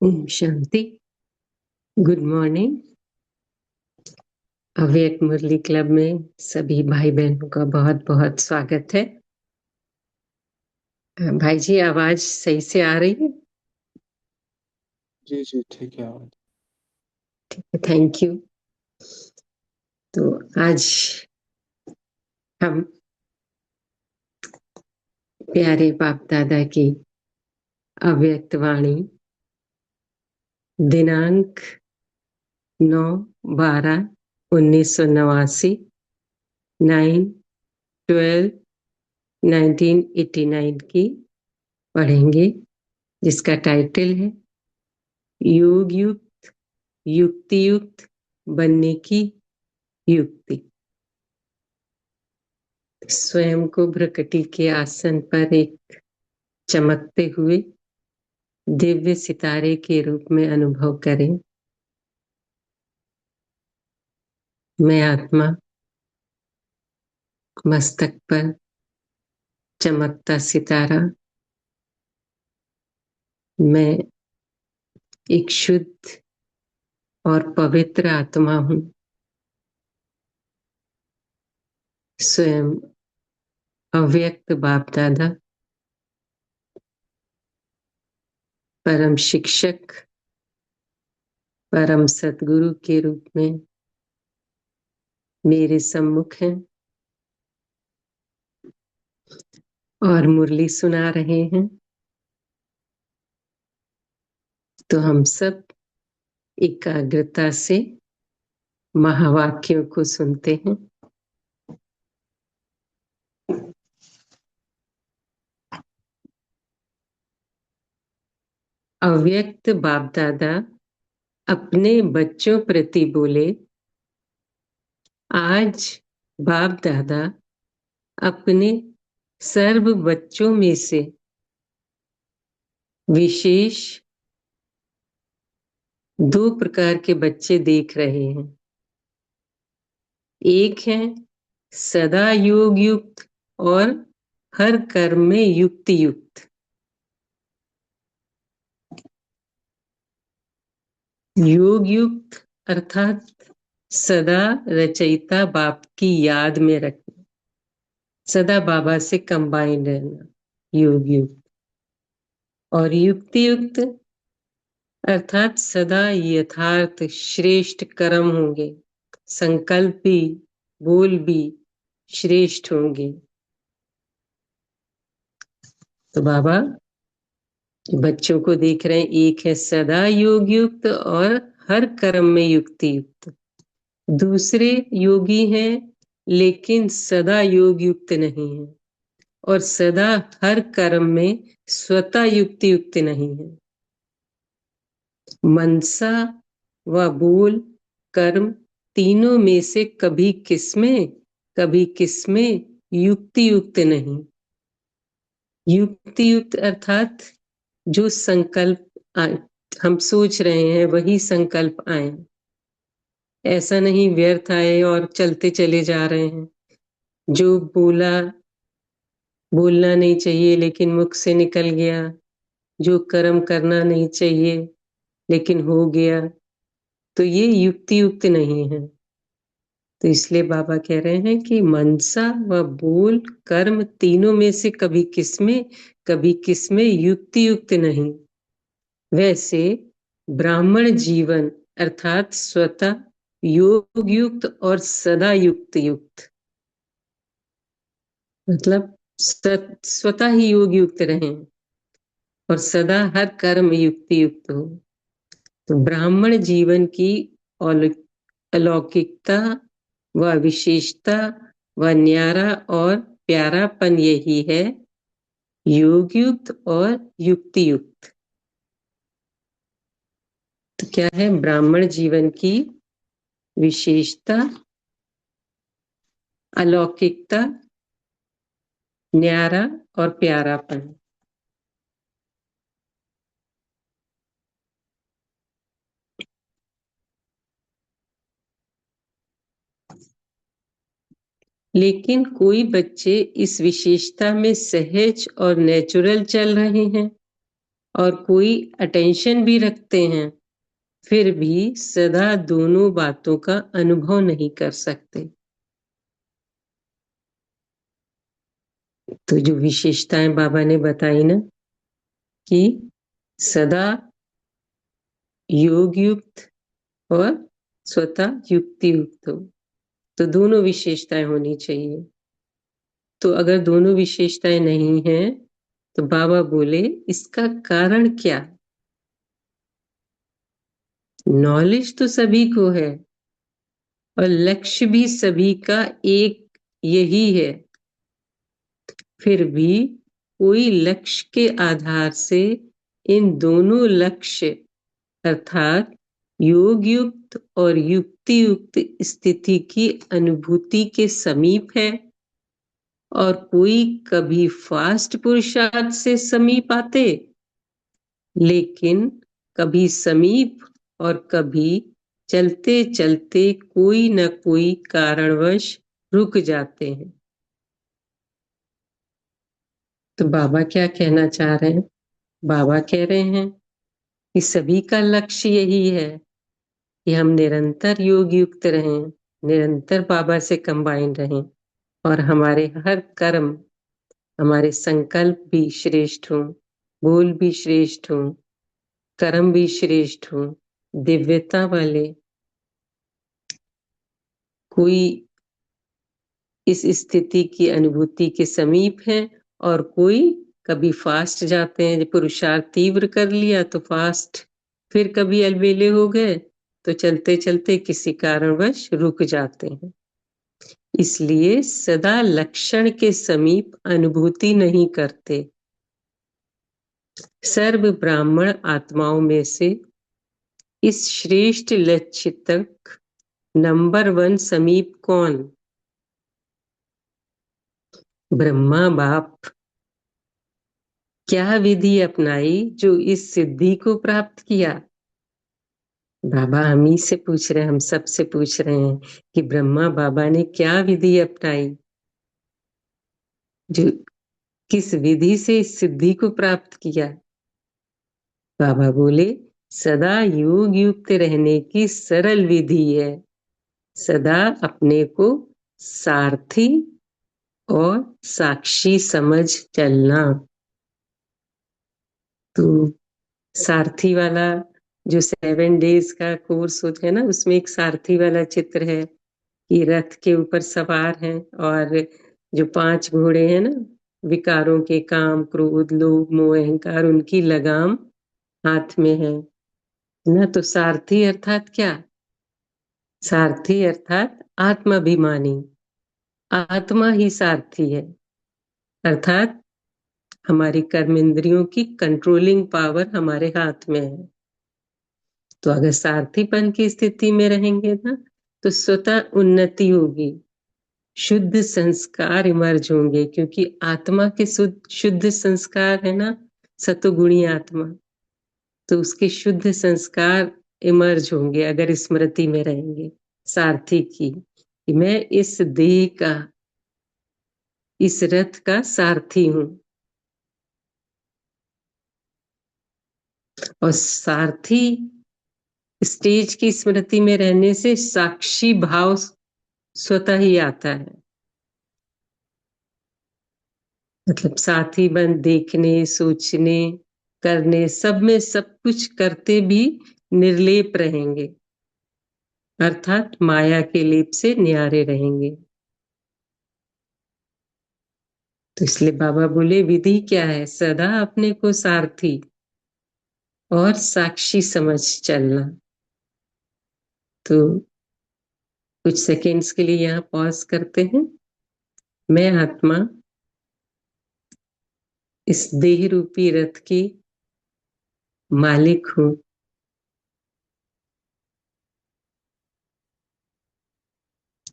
ओम शांति। Good morning. अव्यक्त मुरली club में सभी भाई बहनों का बहुत बहुत स्वागत है। भाई जी, आवाज सही से आ रही है? जी जी ठीक है। ठीक है, थैंक यू। तो आज हम प्यारे बाप दादा की अव्यक्त वाणी दिनांक 9/12/1989 9/12/1989 की पढ़ेंगे, जिसका टाइटल है योग युक्त युक्ति युक्त बनने की युक्ति। स्वयं को भ्रकटी के आसन पर एक चमकते हुए दिव्य सितारे के रूप में अनुभव करें। मैं आत्मा मस्तक पर चमकता सितारा, मैं एक शुद्ध और पवित्र आत्मा हूँ। स्वयं अव्यक्त बाप दादा परम शिक्षक, परम सद्गुरु के रूप में मेरे सम्मुख हैं और मुरली सुना रहे हैं। तो हम सब एकाग्रता से महावाक्यों को सुनते हैं। अव्यक्त बाप दादा अपने बच्चों प्रति बोले, आज बाप दादा अपने सर्व बच्चों में से विशेष 2 प्रकार के बच्चे देख रहे हैं। एक है सदा योग युक्त और हर कर्म में युक्ति युक्त। योग युक्त अर्थात सदा रचयिता बाप की याद में रखना, सदा बाबा से कंबाइंड रहना, योग युक्त। और युक्ति युक्त अर्थात सदा यथार्थ श्रेष्ठ कर्म होंगे, संकल्प भी बोल भी श्रेष्ठ होंगे। तो बाबा बच्चों को देख रहे हैं, एक है सदा योग युक्त और हर कर्म में युक्ति युक्त। दूसरे योगी हैं लेकिन सदा योग युक्त नहीं है और सदा हर कर्म में स्वतः युक्ति युक्त नहीं है। मनसा व बोल कर्म तीनों में से कभी किसमें युक्ति युक्त नहीं। युक्ति युक्त अर्थात जो संकल्प हम सोच रहे हैं वही संकल्प आए, ऐसा नहीं व्यर्थ आए और चलते चले जा रहे हैं। जो बोलना नहीं चाहिए लेकिन मुख से निकल गया, जो कर्म करना नहीं चाहिए लेकिन हो गया, तो ये युक्ति युक्त नहीं है। तो इसलिए बाबा कह रहे हैं कि मनसा व बोल कर्म तीनों में से कभी किसमें युक्ति युक्त नहीं। वैसे ब्राह्मण जीवन अर्थात स्वतः योग युक्त और सदा युक्त युक्त, मतलब स्वतः ही योग युक्त रहें और सदा हर कर्म युक्ति युक्त हो। तो ब्राह्मण जीवन की अलौकिकता व विशेषता व न्यारा और प्यारापन यही है, योग युक्त और युक्ति युक्त। तो क्या है ब्राह्मण जीवन की विशेषता, अलौकिकता, न्यारा और प्यारापन। लेकिन कोई बच्चे इस विशेषता में सहज और नेचुरल चल रहे हैं और कोई अटेंशन भी रखते हैं, फिर भी सदा दोनों बातों का अनुभव नहीं कर सकते। तो जो विशेषताएं बाबा ने बताई ना कि सदा योग युक्त और स्वतः युक्ति युक्त हो, तो दोनों विशेषताएं होनी चाहिए। तो अगर दोनों विशेषताएं नहीं हैं तो बाबा बोले इसका कारण क्या। नॉलेज तो सभी को है और लक्ष्य भी सभी का एक यही है, फिर भी कोई लक्ष्य के आधार से इन दोनों लक्ष्य अर्थात योग युक्त और युक्ति युक्त स्थिति की अनुभूति के समीप है और कोई कभी फास्ट पुरुषार्थ से समीप आते, लेकिन कभी समीप और कभी चलते चलते कोई न कोई कारणवश रुक जाते हैं। तो बाबा क्या कहना चाह रहे हैं? बाबा कह रहे हैं कि सभी का लक्ष्य यही है कि हम निरंतर योग युक्त रहें, निरंतर बाबा से कंबाइन रहें और हमारे हर कर्म, हमारे संकल्प भी श्रेष्ठ हों, बोल भी श्रेष्ठ हों, कर्म भी श्रेष्ठ हों, दिव्यता वाले। कोई इस स्थिति की अनुभूति के समीप है और कोई कभी फास्ट जाते हैं, पुरुषार्थ तीव्र कर लिया तो फास्ट, फिर कभी अलबेले हो गए तो चलते चलते किसी कारणवश रुक जाते हैं। इसलिए सदा लक्षण के समीप अनुभूति नहीं करते। सर्व ब्राह्मण आत्माओं में से इस श्रेष्ठ लक्ष्य तक नंबर 1 समीप कौन? ब्रह्मा बाप। क्या विधि अपनाई जो इस सिद्धि को प्राप्त किया? बाबा हम ही से पूछ रहे हैं, हम सबसे पूछ रहे हैं कि ब्रह्मा बाबा ने क्या विधि अपनाई जो किस विधि से इस सिद्धि को प्राप्त किया? बाबा बोले सदा योग युक्त रहने की सरल विधि है, सदा अपने को सारथी और साक्षी समझ चलना। तो सारथी वाला जो 7 डेज का कोर्स होता है ना, उसमें एक सारथी वाला चित्र है कि रथ के ऊपर सवार हैं और जो 5 घोड़े हैं ना, विकारों के काम क्रोध लोभ मोह अहंकार, उनकी लगाम हाथ में है ना। तो सारथी अर्थात क्या? सारथी अर्थात आत्माभिमानी, आत्मा ही सारथी है, अर्थात हमारी कर्म इंद्रियों की कंट्रोलिंग पावर हमारे हाथ में है। तो अगर सारथीपन की स्थिति में रहेंगे ना तो स्वतः उन्नति होगी, शुद्ध संस्कार इमर्ज होंगे, क्योंकि आत्मा के शुद्ध संस्कार है ना, सतोगुणी आत्मा। तो उसके शुद्ध संस्कार इमर्ज होंगे अगर स्मृति में रहेंगे सारथी की, कि मैं इस देह का, इस रथ का सारथी हूं। और सारथी स्टेज की स्मृति में रहने से साक्षी भाव स्वतः ही आता है। मतलब साथी बन देखने, सोचने, करने, सब में सब कुछ करते भी निर्लेप रहेंगे, अर्थात माया के लेप से न्यारे रहेंगे। तो इसलिए बाबा बोले विधि क्या है? सदा अपने को सारथी और साक्षी समझ चलना। तो कुछ सेकेंड्स के लिए यहाँ पॉज करते हैं। मैं आत्मा इस देह रूपी रथ की मालिक हूं।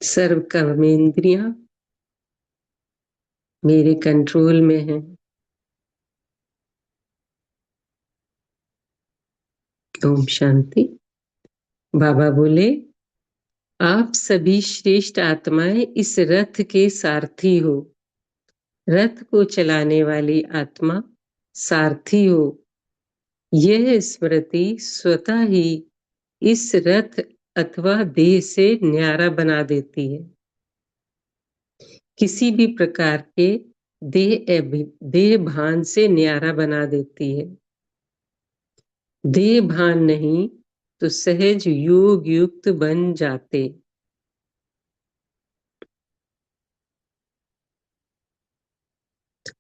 सर्व कर्मेंद्रियां मेरे कंट्रोल में है। ओम शांति। बाबा बोले आप सभी श्रेष्ठ आत्माएं इस रथ के सारथी हो। रथ को चलाने वाली आत्मा सारथी हो। यह स्मृति स्वतः ही इस रथ अथवा देह से न्यारा बना देती है। किसी भी प्रकार के देह भान से न्यारा बना देती है। देह भान नहीं तो सहज योग युक्त बन जाते।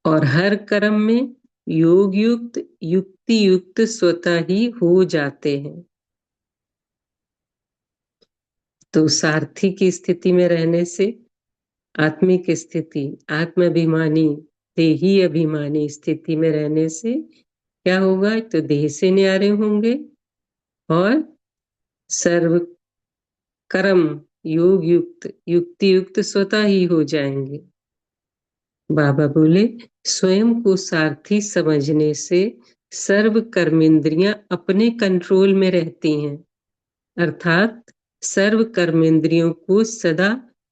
और हर कर्म में योग युक्त युक्ति युक्त स्वतः ही हो जाते हैं। तो सारथी की स्थिति में रहने से आत्मिक स्थिति, आत्माभिमानी, देही अभिमानी स्थिति में रहने से क्या होगा? तो देह से न्यारे होंगे और सर्व कर्म योग युक्त युक्ति युक्त स्वतः ही हो जाएंगे। बाबा बोले स्वयं को सारथी समझने से सर्व कर्मेंद्रियां अपने कंट्रोल में रहती हैं, अर्थात सर्व कर्मेंद्रियों को सदा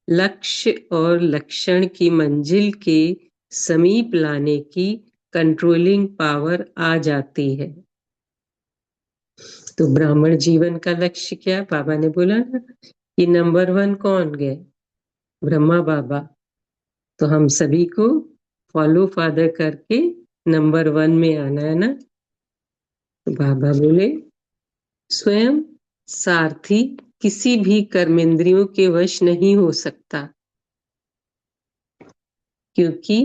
लक्ष्य और लक्षण की मंजिल के समीप लाने की कंट्रोलिंग पावर आ जाती है। तो ब्राह्मण जीवन का लक्ष्य क्या? बाबा ने बोला ना कि नंबर 1 कौन गए? ब्रह्मा बाबा। तो हम सभी को फॉलो फादर करके नंबर 1 में आना है ना। तो बाबा बोले स्वयं सारथी किसी भी कर्मेंद्रियों के वश नहीं हो सकता, क्योंकि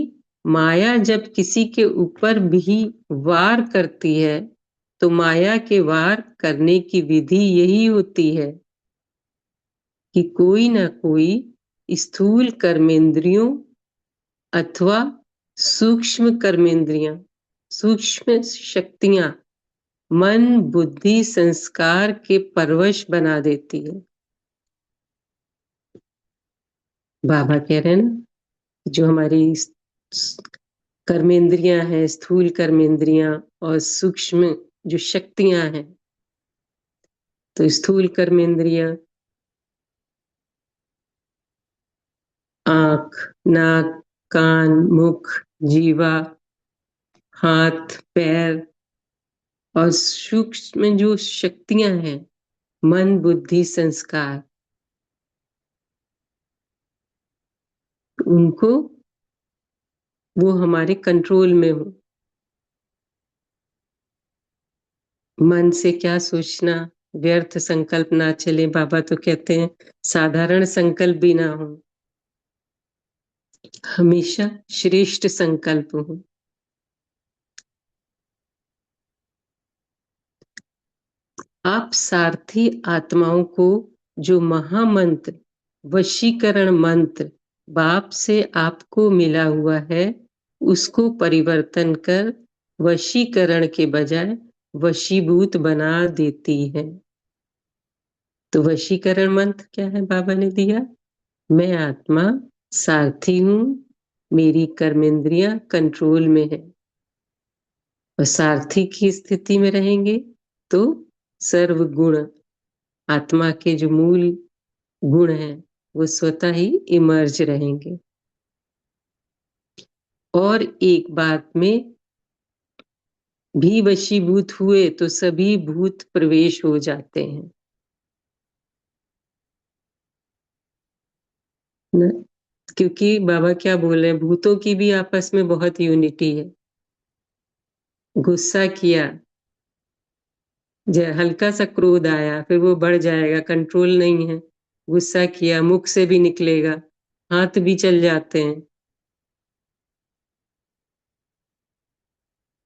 माया जब किसी के ऊपर भी वार करती है तो माया के वार करने की विधि यही होती है कि कोई ना कोई स्थूल कर्मेंद्रियों अथवा सूक्ष्म कर्मेंद्रियां, सूक्ष्म शक्तियां मन बुद्धि संस्कार के परवश बना देती है। बाबा कह रहे हैं ना जो हमारी कर्मेंद्रियां हैं, स्थूल कर्मेंद्रियां और सूक्ष्म जो शक्तियां हैं, तो स्थूल कर्मेंद्रियां आंख, नाक, कान, मुख, जीवा, हाथ, पैर, और सूक्ष्म जो शक्तियां हैं मन बुद्धि संस्कार, उनको वो हमारे कंट्रोल में हो। मन से क्या सोचना, व्यर्थ संकल्प ना चले। बाबा तो कहते हैं साधारण संकल्प भी ना हो, हमेशा श्रेष्ठ संकल्प हो। आप सारथी आत्माओं को जो महामंत्र वशीकरण मंत्र बाप से आपको मिला हुआ है उसको परिवर्तन कर वशीकरण के बजाय वशीभूत बना देती है। तो वशीकरण मंत्र क्या है? बाबा ने दिया मैं आत्मा सारथी हूं, मेरी कर्मेंद्रियां कंट्रोल में है। और सारथी की स्थिति में रहेंगे तो सर्वगुण आत्मा के जो मूल गुण हैं वो स्वतः ही इमर्ज रहेंगे और एक बात में भी वशीभूत हुए तो सभी भूत प्रवेश हो जाते हैं ना। क्योंकि बाबा क्या बोल रहे हैं, भूतों की भी आपस में बहुत यूनिटी है। गुस्सा किया, हल्का सा क्रोध आया, फिर वो बढ़ जाएगा, कंट्रोल नहीं है। गुस्सा किया, मुख से भी निकलेगा, हाथ भी चल जाते हैं,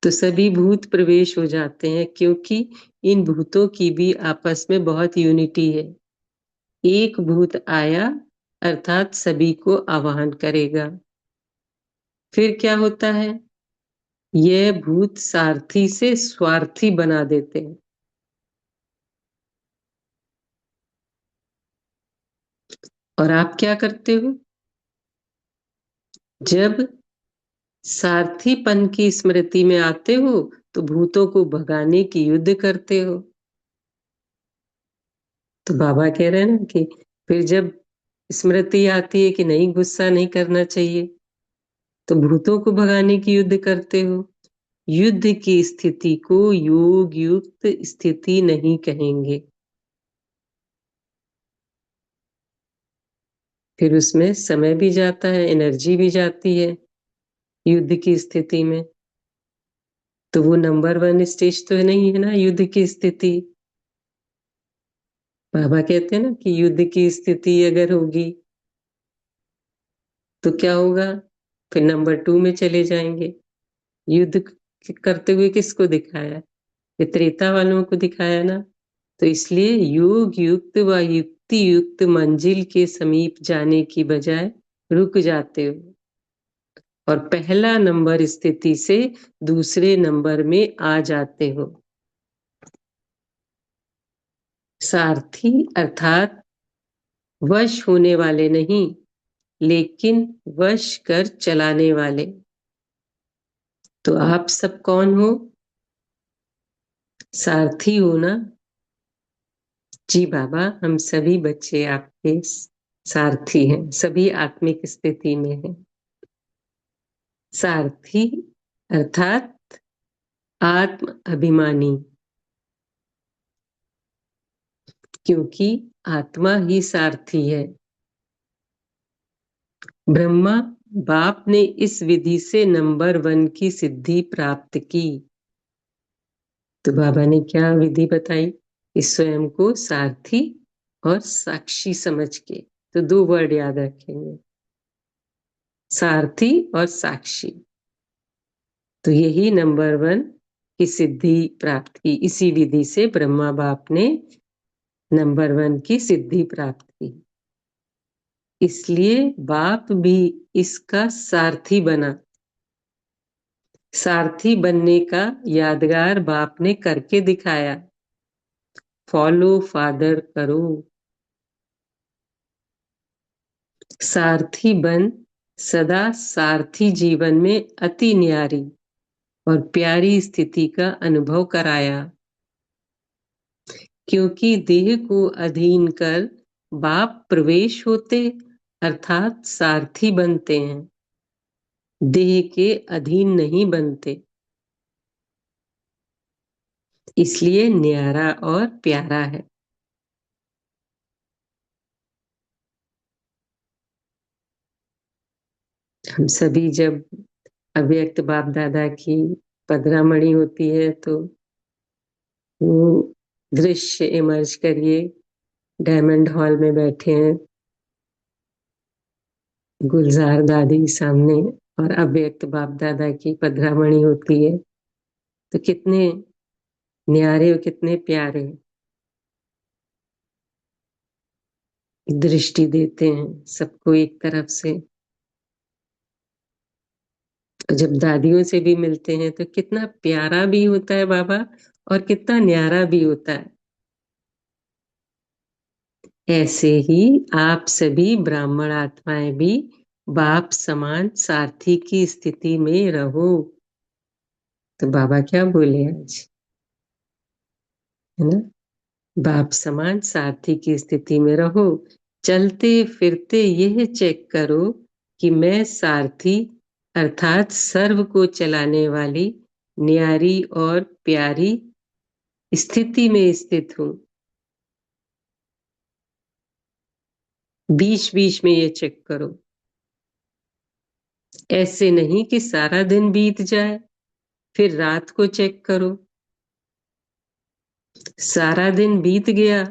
तो सभी भूत प्रवेश हो जाते हैं क्योंकि इन भूतों की भी आपस में बहुत यूनिटी है। एक भूत आया अर्थात सभी को आवाहन करेगा। फिर क्या होता है, यह भूत सारथी से स्वार्थी बना देते हैं। और आप क्या करते हो, जब सारथीपन की स्मृति में आते हो तो भूतों को भगाने की युद्ध करते हो। तो बाबा कह रहे हैं ना कि फिर जब स्मृति आती है कि नहीं, गुस्सा नहीं करना चाहिए, तो भूतों को भगाने की युद्ध करते हो। युद्ध की स्थिति को योग युक्त स्थिति नहीं कहेंगे। फिर उसमें समय भी जाता है, एनर्जी भी जाती है युद्ध की स्थिति में। तो वो नंबर 1 स्टेज तो नहीं है ना युद्ध की स्थिति। बाबा कहते हैं ना कि युद्ध की स्थिति अगर होगी तो क्या होगा, फिर नंबर 2 में चले जाएंगे। युद्ध करते हुए किसको दिखाया, ये त्रेता वालों को दिखाया ना। तो इसलिए योग युक्त व युक्ति युक्त मंजिल के समीप जाने की बजाय रुक जाते हो और पहला नंबर स्थिति से दूसरे नंबर में आ जाते हो। सारथी अर्थात वश होने वाले नहीं, लेकिन वश कर चलाने वाले। तो आप सब कौन हो, सारथी हो ना। जी बाबा, हम सभी बच्चे आपके सारथी हैं, सभी आत्मिक स्थिति में हैं। सारथी अर्थात आत्म अभिमानी, क्योंकि आत्मा ही सारथी है। ब्रह्मा बाप ने इस विधि से नंबर 1 की सिद्धि प्राप्त की। तो बाबा ने क्या विधि बताई, इस स्वयं को सारथी और साक्षी समझ के। तो 2 वर्ड याद रखेंगे, सारथी और साक्षी। तो यही नंबर 1 की सिद्धि प्राप्त की, इसी विधि से ब्रह्मा बाप ने नंबर 1 की सिद्धि प्राप्त की। इसलिए बाप भी इसका सारथी बना। सारथी बनने का यादगार बाप ने करके दिखाया, फॉलो फादर करो। सारथी बन सदा सारथी जीवन में अति न्यारी और प्यारी स्थिति का अनुभव कराया। क्योंकि देह को अधीन कर बाप प्रवेश होते अर्थात सारथी बनते हैं, देह के अधीन नहीं बनते। इसलिए न्यारा और प्यारा है। हम सभी जब अव्यक्त बाप दादा की पधरामणि होती है तो वो दृश्य इमर्ज करिए, डायमंड हॉल में बैठे हैं, गुलजार दादी सामने और अव्यक्त बाप दादा की पधरामणि होती है, तो कितने न्यारे और कितने प्यारे दृष्टि देते हैं सबको एक तरफ से। तो जब दादियों से भी मिलते हैं तो कितना प्यारा भी होता है बाबा और कितना न्यारा भी होता है। ऐसे ही आप सभी ब्राह्मण आत्माएं भी बाप समान सारथी की स्थिति में रहो। तो बाबा क्या बोले आज, है ना। बाप समान सारथी की स्थिति में रहो, चलते फिरते यह चेक करो कि मैं सारथी अर्थात सर्व को चलाने वाली न्यारी और प्यारी स्थिति में स्थित हूं। बीच बीच में ये चेक करो, ऐसे नहीं कि सारा दिन बीत जाए फिर रात को चेक करो। सारा दिन बीत गया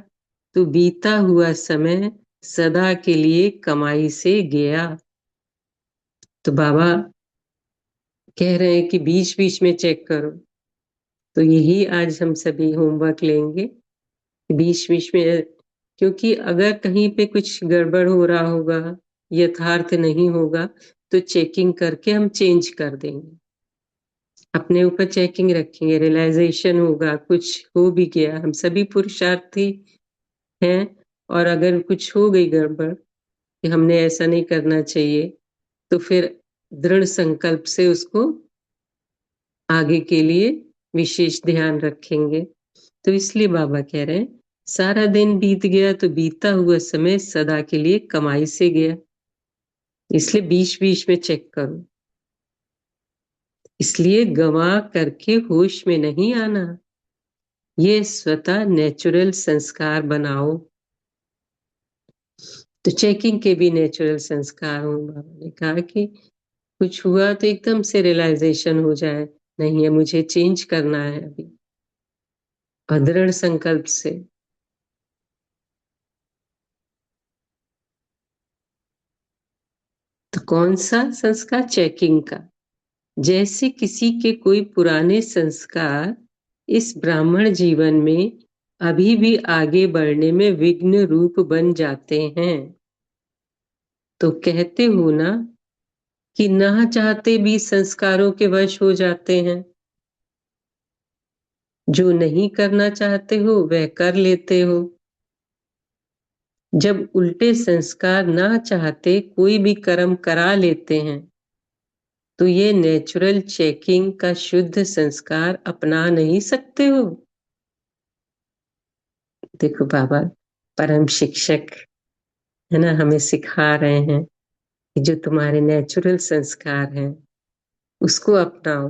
तो बीता हुआ समय सदा के लिए कमाई से गया। तो बाबा कह रहे हैं कि बीच बीच में चेक करो। तो यही आज हम सभी होमवर्क लेंगे, बीच बीच में, क्योंकि अगर कहीं पे कुछ गड़बड़ हो रहा होगा, यथार्थ नहीं होगा, तो चेकिंग करके हम चेंज कर देंगे, अपने ऊपर चेकिंग रखेंगे, रियलाइजेशन होगा कुछ हो भी गया, हम सभी पुरुषार्थी हैं, और अगर कुछ हो गई गड़बड़ कि हमने ऐसा नहीं करना चाहिए, तो फिर दृढ़ संकल्प से उसको आगे के लिए विशेष ध्यान रखेंगे। तो इसलिए बाबा कह रहे हैं सारा दिन बीत गया तो बीता हुआ समय सदा के लिए कमाई से गया, इसलिए बीच बीच में चेक करो। इसलिए गंवा करके होश में नहीं आना, ये स्वतः नेचुरल संस्कार बनाओ। तो चेकिंग के भी नेचुरल संस्कार हो। बाबा ने कहा कि कुछ हुआ तो एकदम से रियलाइजेशन हो जाए, नहीं है मुझे चेंज करना है अभी, और दृढ़ संकल्प से। तो कौन सा संस्कार? चेकिंग का। जैसे किसी के कोई पुराने संस्कार इस ब्राह्मण जीवन में अभी भी आगे बढ़ने में विघ्न रूप बन जाते हैं, तो कहते हो ना कि ना चाहते भी संस्कारों के वश हो जाते हैं। जो नहीं करना चाहते हो वह कर लेते हो। जब उल्टे संस्कार ना चाहते कोई भी कर्म करा लेते हैं, तो ये नेचुरल चेकिंग का शुद्ध संस्कार अपना नहीं सकते हो। देखो बाबा परम शिक्षक है ना, हमें सिखा रहे हैं कि जो तुम्हारे नेचुरल संस्कार हैं उसको अपनाओ,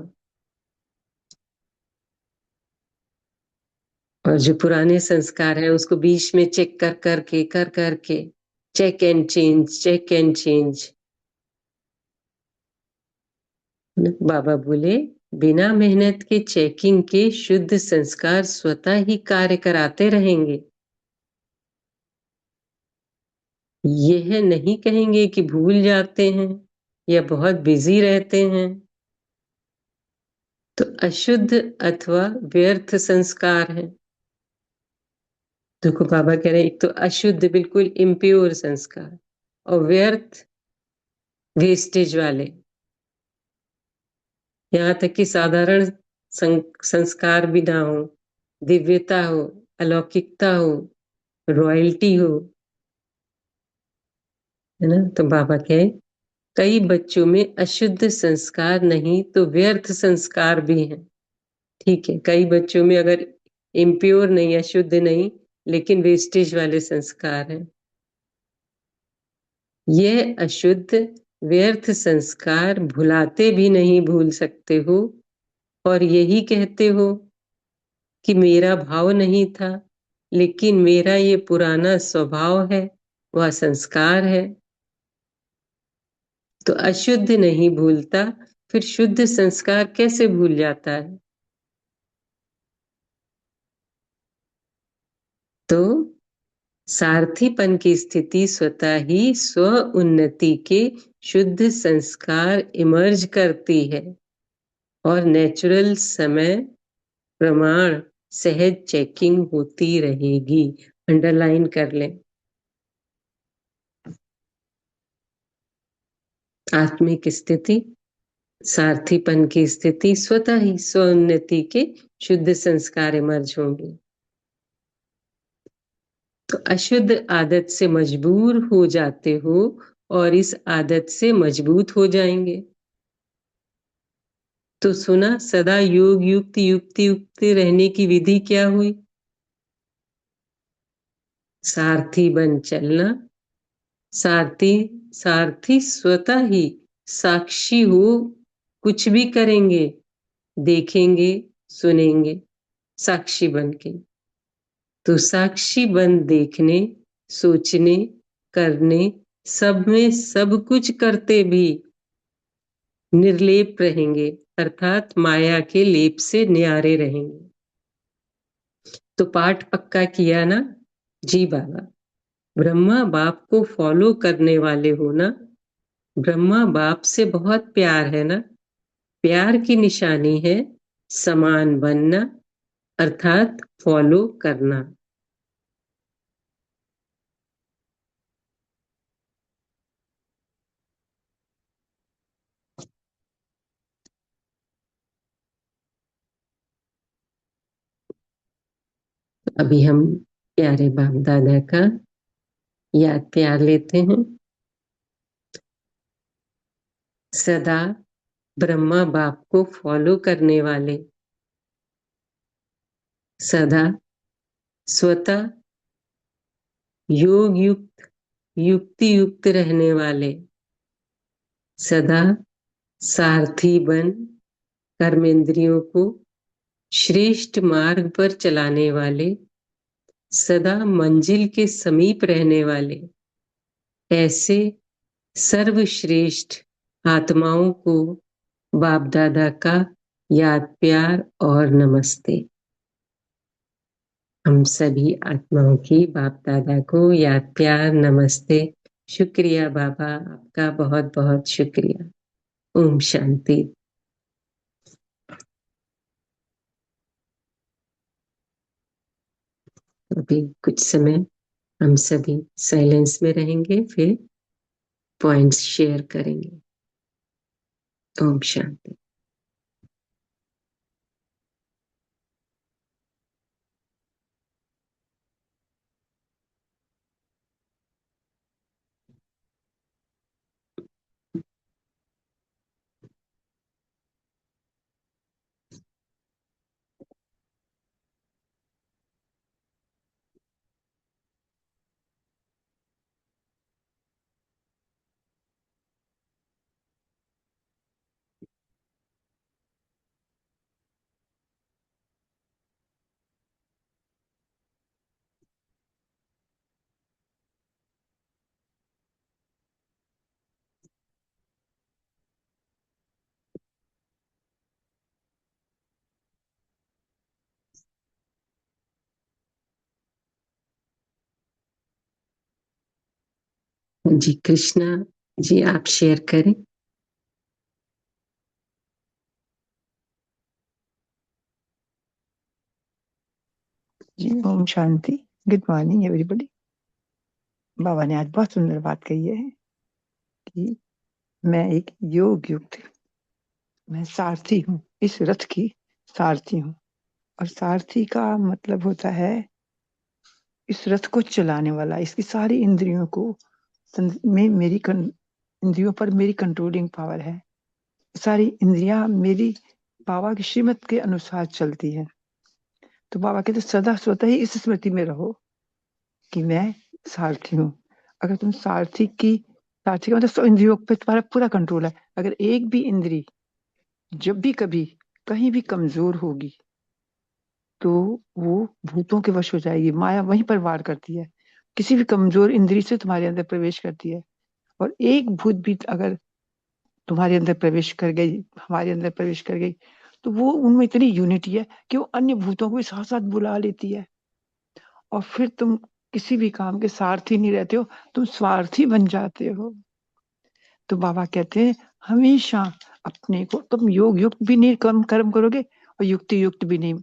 और जो पुराने संस्कार हैं उसको बीच में चेक कर करके check and change, check and change. बाबा बोले बिना मेहनत के चेकिंग के शुद्ध संस्कार स्वतः ही कार्य कराते रहेंगे। यह नहीं कहेंगे कि भूल जाते हैं या बहुत बिजी रहते हैं। तो अशुद्ध अथवा व्यर्थ संस्कार है। देखो बाबा कह रहे हैं एक तो अशुद्ध बिल्कुल इम्प्योर संस्कार, और व्यर्थ वेस्टेज वाले, यहाँ तक कि साधारण संस्कार भी ना हो, दिव्यता हो, अलौकिकता हो, रॉयल्टी हो, है ना। तो बाबा कहे कई बच्चों में अशुद्ध संस्कार नहीं तो व्यर्थ संस्कार भी हैं। ठीक है, कई बच्चों में अगर इम्प्योर नहीं, अशुद्ध नहीं, लेकिन वेस्टेज वाले संस्कार हैं। यह अशुद्ध व्यर्थ संस्कार भुलाते भी नहीं भूल सकते हो, और यही कहते हो कि मेरा भाव नहीं था, लेकिन मेरा ये पुराना स्वभाव है, वह संस्कार है। तो अशुद्ध नहीं भूलता, फिर शुद्ध संस्कार कैसे भूल जाता है? तो सारथीपन की स्थिति स्वतः ही स्व उन्नति के शुद्ध संस्कार इमर्ज करती है, और नेचुरल समय प्रमाण सहज चेकिंग होती रहेगी। अंडरलाइन कर लें। आत्मिक स्थिति, सारथीपन की स्थिति स्वतः ही स्वोन्नति के शुद्ध संस्कार इमर्ज होंगे। तो अशुद्ध आदत से मजबूर हो जाते हो, और इस आदत से मजबूत हो जाएंगे। तो सुना सदा योग युक्त युक्ति युक्त रहने की विधि क्या हुई? सारथी बन चलना। सारथी सारथी स्वतः ही साक्षी हो, कुछ भी करेंगे, देखेंगे, सुनेंगे, साक्षी बन के। तो साक्षी बन देखने, सोचने, करने, सब में सब कुछ करते भी निर्लेप रहेंगे, अर्थात माया के लेप से न्यारे रहेंगे। तो पाठ पक्का किया ना? जी बाबा। ब्रह्मा बाप को फॉलो करने वाले हो ना? ब्रह्मा बाप से बहुत प्यार है ना? प्यार की निशानी है समान बनना, अर्थात फॉलो करना। अभी हम प्यारे बाप दादा का याद प्यार लेते हैं। सदा ब्रह्मा बाप को फॉलो करने वाले, सदा स्वतः योग युक्त युक्ति युक्त रहने वाले, सदा सारथी बन कर्मेंद्रियों को श्रेष्ठ मार्ग पर चलाने वाले, सदा मंजिल के समीप रहने वाले, ऐसे सर्वश्रेष्ठ आत्माओं को बाप दादा का याद प्यार और नमस्ते। हम सभी आत्माओं की बाप दादा को याद प्यार नमस्ते। शुक्रिया बाबा, आपका बहुत बहुत शुक्रिया। ओम शांति। अभी कुछ समय हम सभी साइलेंस में रहेंगे, फिर पॉइंट्स शेयर करेंगे। ओम शांति। जी कृष्णा जी, आप शेयर करें। जी ओम शांति। Good morning everybody. बाबा ने आज बहुत सुंदर बात कही है कि मैं एक योग युक्त, मैं सारथी हूँ, इस रथ की सारथी हूँ। और सारथी का मतलब होता है इस रथ को चलाने वाला, इसकी सारी इंद्रियों को में मेरी इंद्रियों पर मेरी कंट्रोलिंग पावर है। सारी इंद्रियां मेरी बाबा की श्रीमत के अनुसार चलती है। तो बाबा कहते सदा स्वतः ही इस स्मृति में रहो कि मैं सारथी हूँ। अगर तुम सारथी का मतलब सब इंद्रियों पे तुम्हारा पूरा कंट्रोल है। अगर एक भी इंद्री जब भी कभी कहीं भी कमजोर होगी तो वो भूतों के वश हो जाएगी। माया वहीं पर वार करती है, किसी भी कमजोर इंद्री से तुम्हारे अंदर प्रवेश करती है। और एक भूत भी अगर तुम्हारे अंदर प्रवेश कर गई, हमारे अंदर प्रवेश कर गई, तो वो उनमें इतनी यूनिटी है कि वो अन्य भूतों को भी साथ साथ बुला लेती है। और फिर तुम किसी भी काम के सारथी नहीं रहते हो, तुम स्वार्थी बन जाते हो। तो बाबा कहते हैं हमेशा अपने को तुम योग युक्त भी नहीं कर्म करोगे और युक्ति युक्त भी नहीं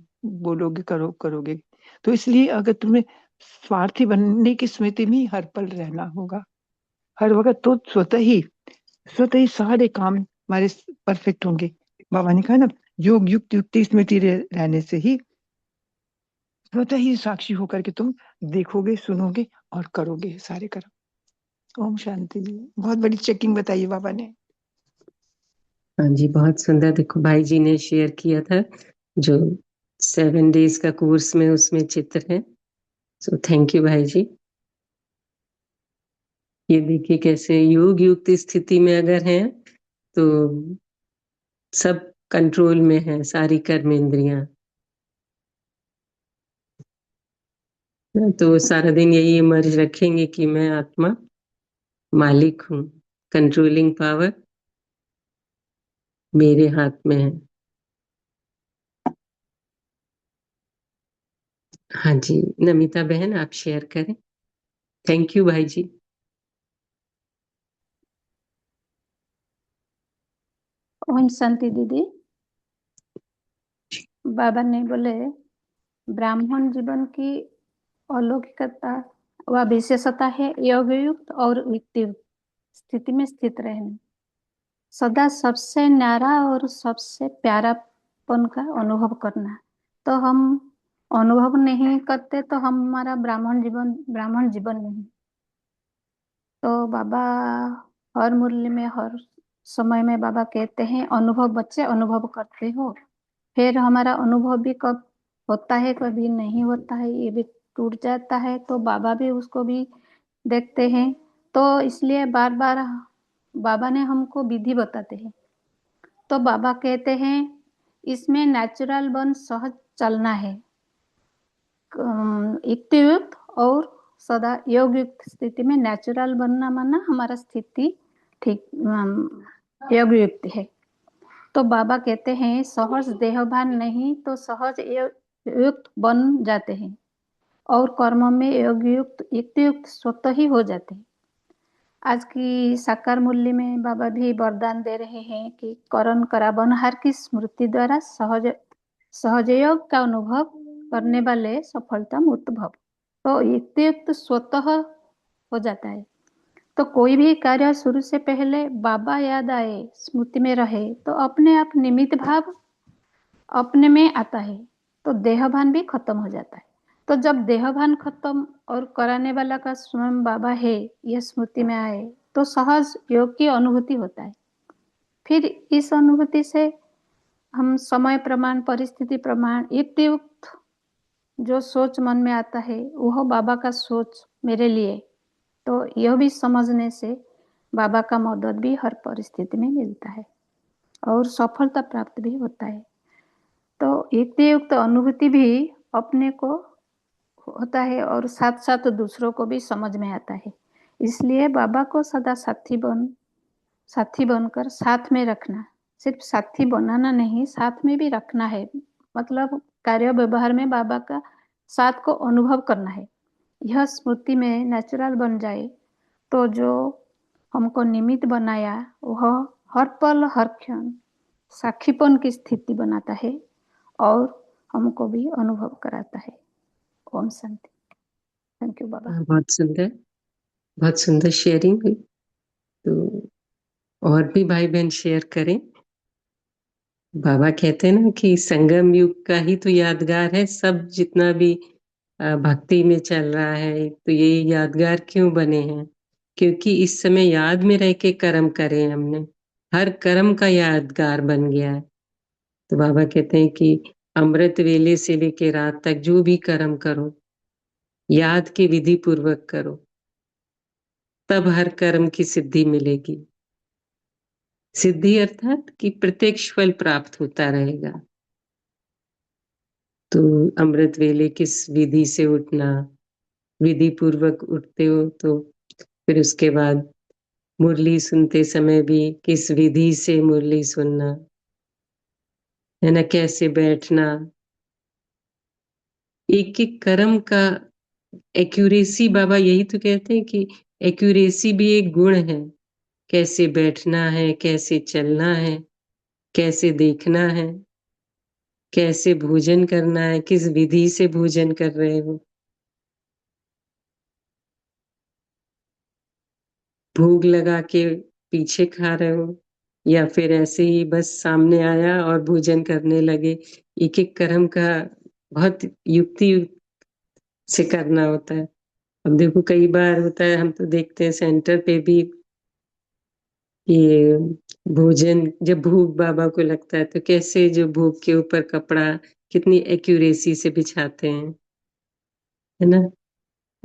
बोलोगे करोगे। तो इसलिए अगर तुम्हें स्वार्थी बनने की स्मृति में हर पल रहना होगा, हर वक्त, तो स्वतः ही सारे काम हमारे परफेक्ट होंगे। बाबा ने कहा ना, योग युक्त युक्ति स्मृति रहने से ही स्वतः ही साक्षी होकर के तुम देखोगे, सुनोगे और करोगे सारे कर्म। ओम शांति जी। बहुत बड़ी चेकिंग बताई बाबा ने। हाँ जी, बहुत सुंदर। देखो भाई जी ने शेयर किया था जो 7 days का कोर्स में उसमें चित्र है। सो थैंक यू भाई जी। ये देखिए कैसे योग युक्त स्थिति में अगर हैं तो सब कंट्रोल में है, सारी कर्मेंद्रियां। तो सारा दिन यही इमर्ज रखेंगे कि मैं आत्मा मालिक हूँ, कंट्रोलिंग पावर मेरे हाथ में है। हाँ जी, नमिता बहन आप शेयर करें। थैंक यू भाई जी। ओम शांति दीदी। बाबा ने बोले ब्राह्मण जीवन की अलौकिकता व विशेषता है योग युक्त और युक्ति स्थिति में स्थित रहने, सदा सबसे न्यारा और सबसे प्यारापन का अनुभव करना। तो हम अनुभव नहीं करते तो हमारा ब्राह्मण जीवन नहीं। तो बाबा हर मूल्य में हर समय में बाबा कहते हैं अनुभव बच्चे अनुभव करते हो। फिर हमारा अनुभव भी कब होता है कभी नहीं होता है, ये भी टूट जाता है, तो बाबा भी उसको भी देखते हैं। तो इसलिए बार बार बाबा ने हमको विधि बताते हैं। तो बाबा कहते हैं इसमें नेचुरल बन सहज चलना है, युक्तियुक्त और सदा योग युक्त स्थिति में नेचुरल बनना माना हमारा स्थिति ठीक योग युक्त है। तो बाबा कहते हैं सहज देहभान नहीं तो सहज युक्त बन जाते हैं और कर्मों में योग युक्त युक्त स्वतः ही हो जाते हैं। आज की साकार मूल्य में बाबा भी वरदान दे रहे हैं कि करण करावन हर की स्मृति द्वारा सहजयोग का अनुभव करने वाले सफलता मूर्त भव। तो युक्त स्वतः हो जाता है। तो कोई भी कार्य शुरू से पहले बाबा याद आए, स्मृति में रहे, तो अपने आप निमित्त भाव अपने में आता है, तो देहभान भी खत्म हो जाता है। तो जब देहभान खत्म और कराने वाला का स्वयं बाबा है यह स्मृति में आए तो सहज योग की अनुभूति होता है। फिर इस अनुभूति से हम समय प्रमाण परिस्थिति प्रमाण युक्त जो सोच मन में आता है वह बाबा का सोच मेरे लिए, तो यह भी समझने से बाबा का मदद भी हर परिस्थिति में मिलता है और सफलता प्राप्त भी होता है। तो युक्त अनुभूति भी अपने को होता है और साथ साथ दूसरों को भी समझ में आता है। इसलिए बाबा को सदा साथी बनकर साथ में रखना, सिर्फ साथी बनाना नहीं साथ में भी रखना है। मतलब कार्य व्यवहार में बाबा का साथ को अनुभव करना है। यह स्मृति में नेचुरल बन जाए तो जो हमको निमित्त बनाया वह हर पल हर क्षण साक्षीपन की स्थिति बनाता है और हमको भी अनुभव कराता है। ओम शांति। थैंक यू बाबा। बहुत सुंदर शेयरिंग हुई। तो और भी भाई बहन शेयर करें। बाबा कहते हैं ना कि संगम युग का ही तो यादगार है सब, जितना भी भक्ति में चल रहा है तो ये यादगार क्यों बने हैं? क्योंकि इस समय याद में रह के कर्म करे हमने, हर कर्म का यादगार बन गया है। तो बाबा कहते हैं कि अमृत वेले से लेके रात तक जो भी कर्म करो याद के विधि पूर्वक करो, तब हर कर्म की सिद्धि मिलेगी। सिद्धि अर्थात कि प्रत्यक्ष फल प्राप्त होता रहेगा। तो अमृत वेले किस विधि से उठना, विधि पूर्वक उठते हो तो फिर उसके बाद मुरली सुनते समय भी किस विधि से मुरली सुनना है ना, कैसे बैठना, एक एक कर्म का एक्यूरेसी। बाबा यही तो कहते हैं कि एक्यूरेसी भी एक गुण है। कैसे बैठना है, कैसे चलना है, कैसे देखना है, कैसे भोजन करना है, किस विधि से भोजन कर रहे हो, भूख लगा के पीछे खा रहे हो या फिर ऐसे ही बस सामने आया और भोजन करने लगे। एक एक कर्म का बहुत युक्ति से करना होता है। अब देखो कई बार होता है, हम तो देखते हैं सेंटर पे भी ये भोजन जब भूख बाबा को लगता है तो कैसे जो भूख के ऊपर कपड़ा कितनी एक्यूरेसी से बिछाते हैं, है ना।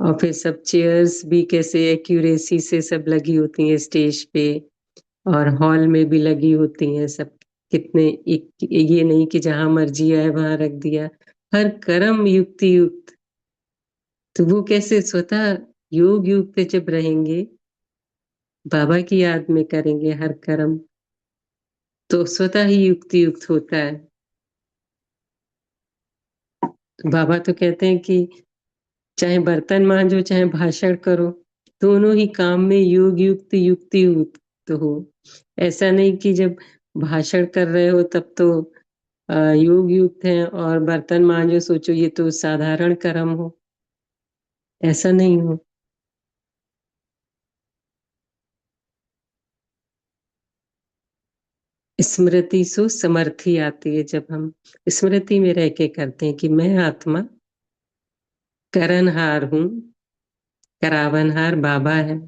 और फिर सब चेयर्स भी कैसे एक्यूरेसी से सब लगी होती हैं स्टेज पे, और हॉल में भी लगी होती हैं सब। कितने ये नहीं कि जहां मर्जी आए वहां रख दिया, हर कर्म युक्ति युक्त। तो वो कैसे स्वतः योग युक्त जब रहेंगे, बाबा की याद में करेंगे हर कर्म, तो स्वतः ही युक्ति युक्त होता है। तो बाबा तो कहते हैं कि चाहे बर्तन मांजो चाहे भाषण करो, दोनों ही काम में योग युक्त युक्ति युक्त हो। ऐसा नहीं कि जब भाषण कर रहे हो तब तो योग युक्त है, और बर्तन मांजो सोचो ये तो साधारण कर्म हो, ऐसा नहीं हो। स्मृति सो समर्थी आती है जब हम स्मृति में रह के करते हैं कि मैं आत्मा करनहार हूं, करावनहार बाबा है,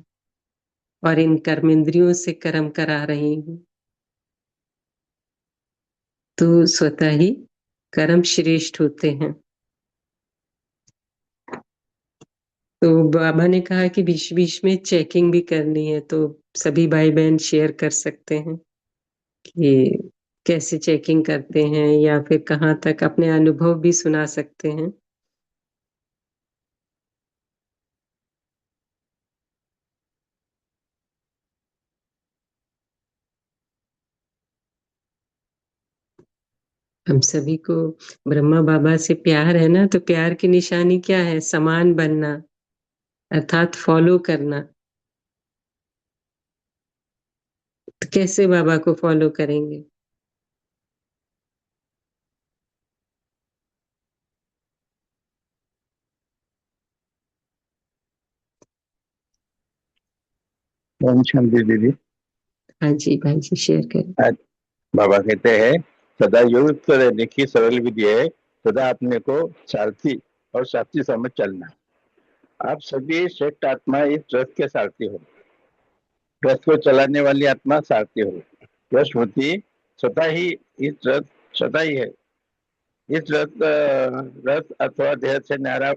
और इन कर्मेंद्रियों से कर्म करा रही हूं, तो स्वतः ही कर्म श्रेष्ठ होते हैं। तो बाबा ने कहा कि बीच बीच में चेकिंग भी करनी है, तो सभी भाई बहन शेयर कर सकते हैं कि कैसे चेकिंग करते हैं, या फिर कहाँ तक अपने अनुभव भी सुना सकते हैं। हम सभी को ब्रह्मा बाबा से प्यार है ना, तो प्यार की निशानी क्या है? समान बनना, अर्थात फॉलो करना। तो कैसे बाबा को फॉलो करेंगे? ओम शांति दीदी। हाँ जी भाई जी, शेयर करें। आज बाबा कहते हैं सदा युक्त रहने की सरल विधि है, सदा अपने को सारथी और साथी समझ चलना। आप सभी श्रेष्ठ आत्मा इस रथ के सारथी हो, रथ को चलाने वाली आत्मा सारथी हो। यह श्रुति स्वतः ही इस रथ स्वतः ही है, इस रथ अथवा देह से न्यारा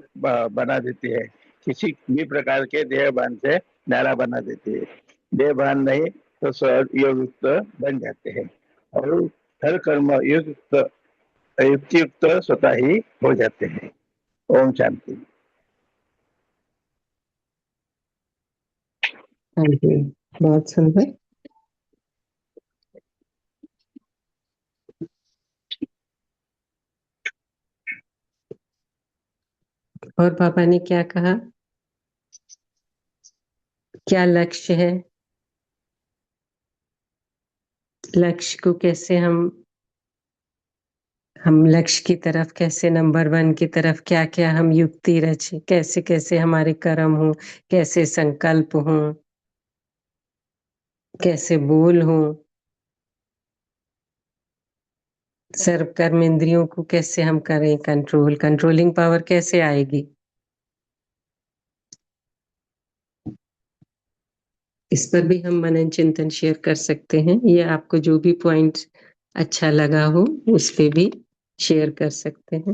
बना देती है, किसी भी प्रकार के देह भान से न्यारा बना देती है। देह भान नहीं तो सहज योग युक्त बन जाते हैं, और हर कर्म युक्त युक्त स्वतः ही हो जाते हैं। ओम शांति। हाँ जी, बहुत सुंदर। और पापा ने क्या कहा? क्या लक्ष्य है? लक्ष्य को कैसे हम लक्ष्य की तरफ कैसे, नंबर 1 की तरफ क्या क्या हम युक्ति रचे, कैसे कैसे हमारे कर्म हो, कैसे संकल्प हो, कैसे बोल हो, सर्व कर्म इंद्रियों को कैसे हम करें कंट्रोल, कंट्रोलिंग पावर कैसे आएगी। इस पर भी हम मनन चिंतन शेयर कर सकते हैं, या आपको जो भी पॉइंट अच्छा लगा हो उस पे भी शेयर कर सकते हैं।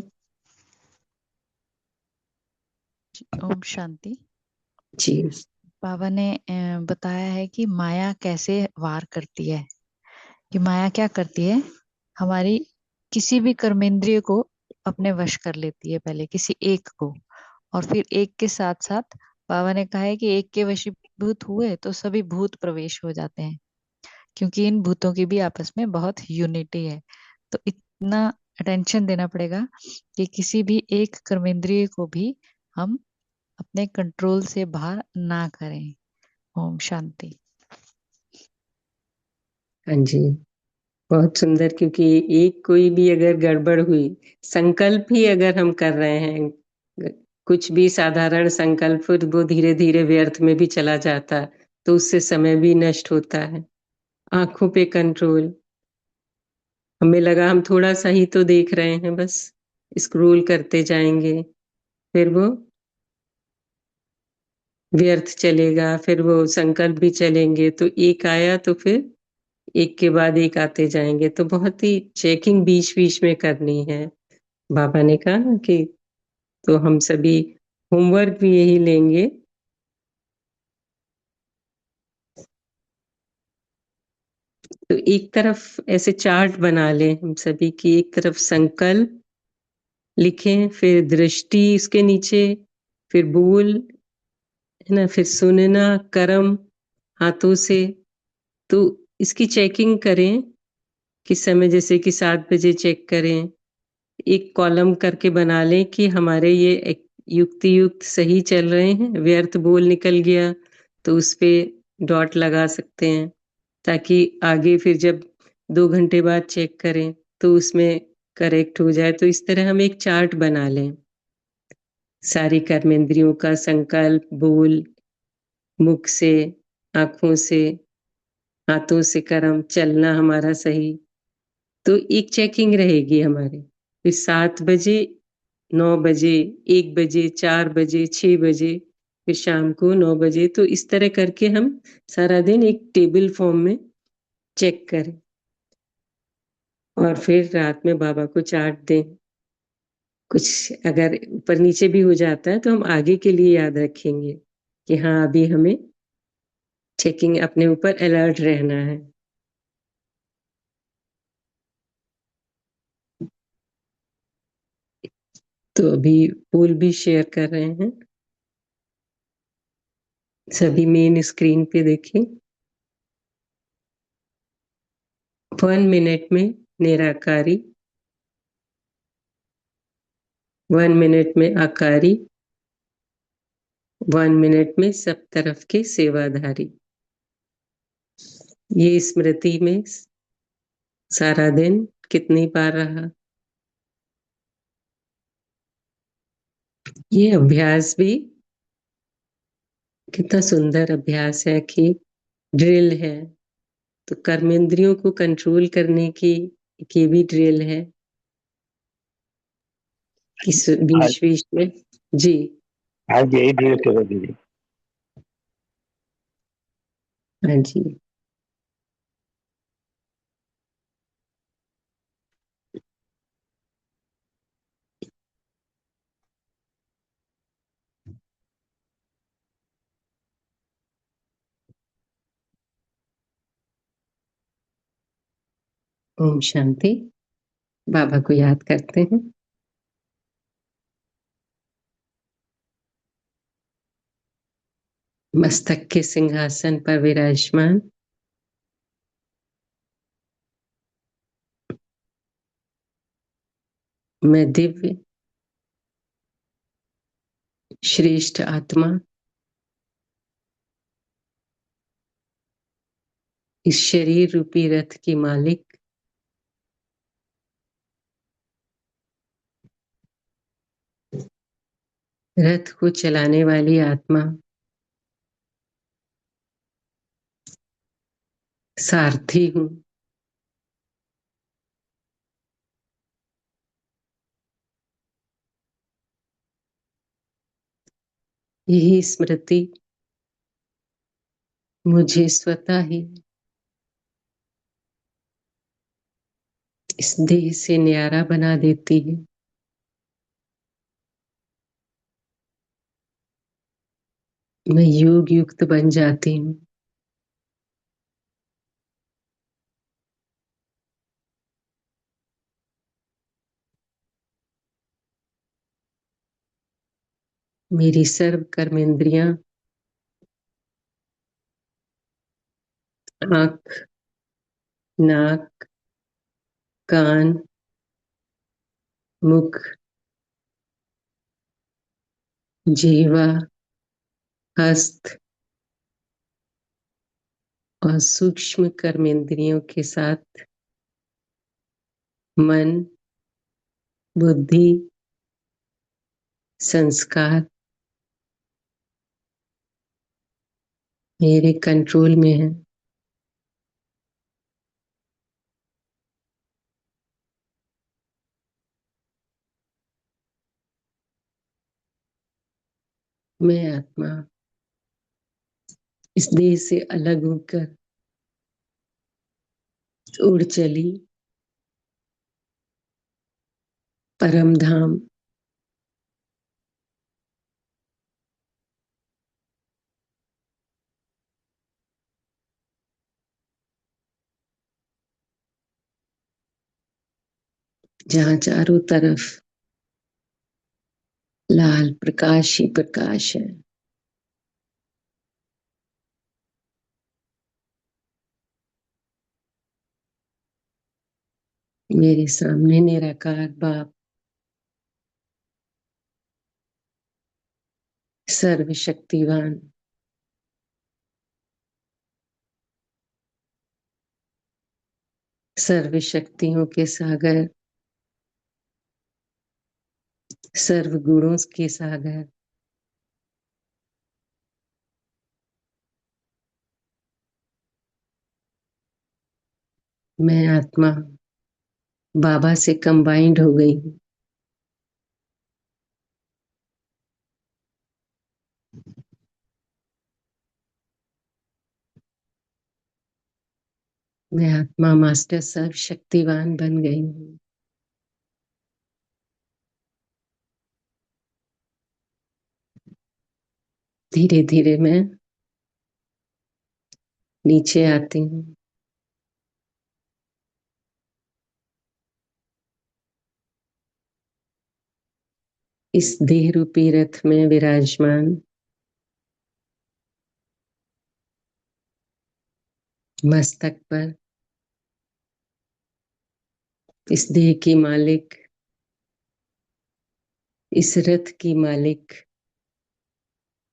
ओम शांति। जी, बाबा ने बताया है कि माया कैसे वार करती है, कि माया क्या करती है, हमारी किसी भी कर्मेंद्रिय को अपने वश कर लेती है, पहले किसी एक को, और फिर एक के साथ साथ बाबा ने कहा है कि एक के वशीभूत हुए तो सभी भूत प्रवेश हो जाते हैं, क्योंकि इन भूतों की भी आपस में बहुत यूनिटी है। तो इतना अटेंशन देना पड़ेगा कि किसी भी एक कर्मेंद्रिय को भी हम अपने कंट्रोल से बाहर ना करें। ओम शांति। हाँ जी, बहुत सुंदर। क्योंकि एक कोई भी अगर गड़बड़ हुई, संकल्प ही अगर हम कर रहे हैं, कुछ भी साधारण संकल्प, फिर वो धीरे धीरे व्यर्थ में भी चला जाता, तो उससे समय भी नष्ट होता है। आंखों पे कंट्रोल, हमें लगा हम थोड़ा सा ही तो देख रहे हैं, बस स्क्रॉल करते जाएंगे, फिर वो व्यर्थ चलेगा, फिर वो संकल्प भी चलेंगे, तो एक आया तो फिर एक के बाद एक आते जाएंगे। तो बहुत ही चेकिंग बीच बीच में करनी है। बाबा ने कहा ना कि तो हम सभी होमवर्क भी यही लेंगे। तो एक तरफ ऐसे चार्ट बना लें हम सभी की, एक तरफ संकल्प लिखें, फिर दृष्टि इसके नीचे, फिर बोल, है ना, फिर सुनना, कर्म हाथों से। तो इसकी चेकिंग करें किस समय, जैसे कि 7 बजे चेक करें, एक कॉलम करके बना लें कि हमारे ये युक्ति युक्त सही चल रहे हैं, व्यर्थ बोल निकल गया तो उस पे डॉट लगा सकते हैं, ताकि आगे फिर जब 2 घंटे बाद चेक करें तो उसमें करेक्ट हो जाए। तो इस तरह हम एक चार्ट बना लें सारी कर्मेंद्रियों का, संकल्प, बोल, मुख से, आंखों से, हाथों से, कर्म, चलना हमारा सही। तो एक चेकिंग रहेगी हमारी। फिर 7 बजे, 9 बजे, 1 बजे, 4 बजे, 6 बजे, फिर शाम को 9 बजे। तो इस तरह करके हम सारा दिन एक टेबल फॉर्म में चेक करें और फिर रात में बाबा को चार्ट दें। कुछ अगर ऊपर नीचे भी हो जाता है तो हम आगे के लिए याद रखेंगे कि हाँ, अभी हमें चेकिंग, अपने ऊपर अलर्ट रहना है। तो अभी पोल भी शेयर कर रहे हैं, सभी मेन स्क्रीन पे देखें। 1 मिनट में निराकारी, 1 मिनट में आकारी, 1 मिनट में सब तरफ के सेवाधारी। ये स्मृति में सारा दिन कितनी बार रहा। ये अभ्यास भी कितना सुंदर अभ्यास है कि ड्रिल है, तो कर्मेंद्रियों को कंट्रोल करने की ये भी ड्रिल है इस आज बीच बीच में। जी आज यही ड्रिल करो दीदी। हाँ जी। ओम शांति। बाबा को याद करते हैं। मस्तक के सिंहासन पर विराजमान मैं दिव्य श्रेष्ठ आत्मा इस शरीर रूपी रथ की मालिक रथ को चलाने वाली आत्मा सारथी हूँ। यही स्मृति मुझे स्वतः ही इस देह से न्यारा बना देती है। मैं योग युक्त बन जाती हूँ। मेरी सर्व कर्मेंद्रियां, आंख, नाक, कान, मुख, जीवा, हस्त और सूक्ष्म कर्मेंद्रियों के साथ मन, बुद्धि, संस्कार मेरे कंट्रोल में है। मैं आत्मा इस देह से अलग होकर उड़ चली परम धाम जहाँ चारों तरफ लाल प्रकाश ही प्रकाश है। मेरे सामने निराकार बाप सर्वशक्तिवान सर्व शक्तियों के सागर, सर्व गुणों के सागर, मैं आत्मा बाबा से कंबाइंड हो गई हूँ। मैं आत्मा मास्टर सर्व शक्तिवान बन गई हूँ। धीरे धीरे मैं नीचे आती हूँ। इस देह रूपी रथ में विराजमान मस्तक पर इस देह की मालिक, इस रथ की मालिक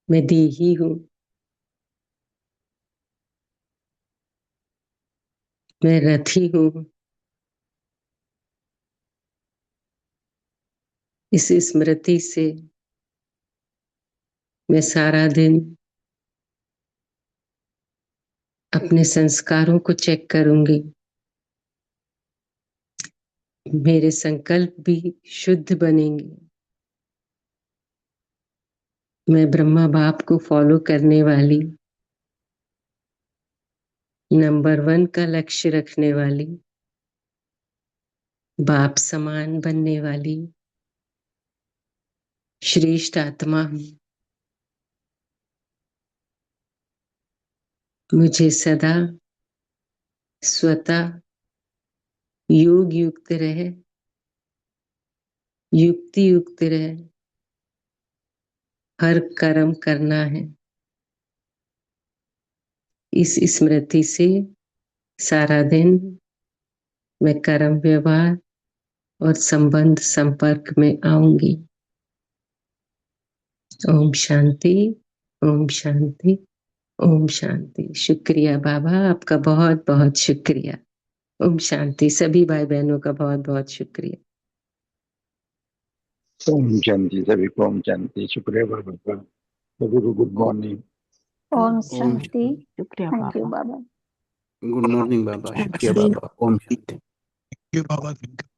मैं देही हूँ। मैं रथी हूँ। इस स्मृति से मैं सारा दिन अपने संस्कारों को चेक करूंगी। मेरे संकल्प भी शुद्ध बनेंगे। मैं ब्रह्मा बाप को फॉलो करने वाली, नंबर 1 का लक्ष्य रखने वाली, बाप समान बनने वाली श्रेष्ठ आत्मा हूँ। मुझे सदा स्वतः योग युक्त रहे, युक्ति युक्त रहे, हर कर्म करना है। इस स्मृति से सारा दिन मैं कर्म व्यवहार और संबंध संपर्क में आऊंगी। ओम शांति, ओम शांति, ओम शांति। शुक्रिया बाबा, आपका बहुत बहुत शुक्रिया। ओम शांति। सभी भाई बहनों का बहुत बहुत शुक्रिया। ओम शांति, सभी को ओम शांति। शुक्रिया बाबा का, सभी को गुड मॉर्निंग। ओम शांति। शुक्रिया थैंक यू बाबा। बाबा। गुड मॉर्निंग बाबा। शुक्रिया बाबा। Om Shanti. Thank you, Baba. Thank you.